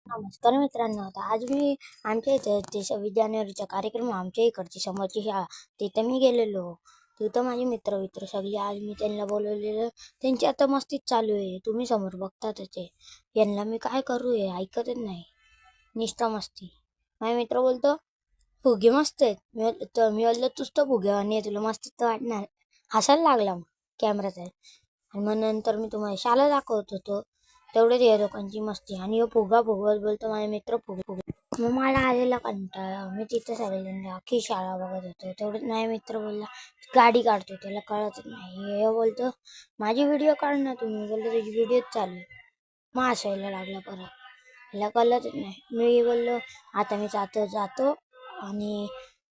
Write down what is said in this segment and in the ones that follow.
नमस्कार मित्रांनो. आता आज मी आमच्या इथे ते 26 जानेवारीचा कार्यक्रम आमच्या इकडची समोरची शाळा तिथे मी गेलेलो. तिथं माझे मित्र सगळे आज मी त्यांना बोलवलेलं. त्यांची आता मस्तीच चालू आहे. तुम्ही समोर बघतातच आहे. यांना मी काय करू हे ऐकतच नाही. निस्ता मस्ती. माझा मित्र बोलतो फुगे मस्त आहेत. मी बोललो तूच तर फुगे आणि तुला मस्तीच तर वाटणार. हसायला लागला मग कॅमेरात आणि मग नंतर मी तुम्हाला शाळा दाखवत होतो. तेवढेच या लोकांची मस्ती आणि ह्यो फुगा फुगवत बोलतो माझे मित्र मग मला आलेला कंटाळा. मी तिथं सगळ्यांनी अख्खी शाळा बघत होतो. तेवढेच माझा मित्र बोलला गाडी काढतो, त्याला कळतच नाही. हे बोलतो माझी व्हिडिओ काढ ना तुम्ही. बोललो तुझी व्हिडिओच चालू आहे. मग हसायला लागला परत. ह्याला कळतच नाही. मी बोललो आता मी जातो आणि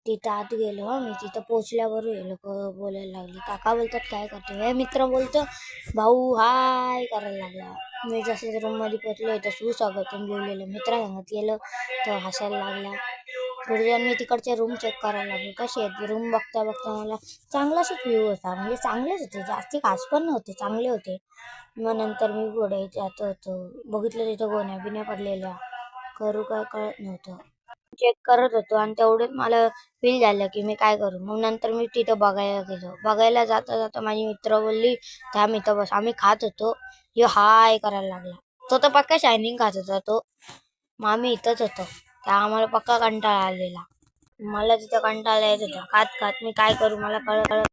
तिथं आत गेलो. मी तिथं पोचल्यावर हे लोक बोलायला लागले. काका बोलतात काय करतो. हे मित्र बोलतो भाऊ हाय करायला लागला. मी जसं रूममध्ये पोचलो तर सुस्वागतम लिहिलेलं मित्र सांगत गेलं तर हसायला लागला. थोडी मी तिकडचे रूम चेक करायला लागलो कसे आहेत रूम. बघता बघता मला चांगलाच व्ह्यू होता. म्हणजे चांगलेच होते, जास्ती खास पण नव्हते, चांगले होते. मग नंतर मी पुढे जात होतो. बघितलं तिथं गोण्या बिण्या पडलेल्या. करू काय कळत नव्हतं. चेक करत होतो आणि तेवढेच मला फील झालं की मी काय करू. मग नंतर मी तिथं बघायला गेलो. बघायला जाता जाता माझी मित्र बोलली थांब इथं बस. आम्ही खात होतो. ह्यो हाय करायला लागला. तो तर पक्का शायनिंग खात होता तो. मग आम्ही इथंच होतो. त्या आम्हाला पक्का कंटाळा आलेला. मला तिथं कंटाळा येत होता. खात खात मी काय करू मला कळत.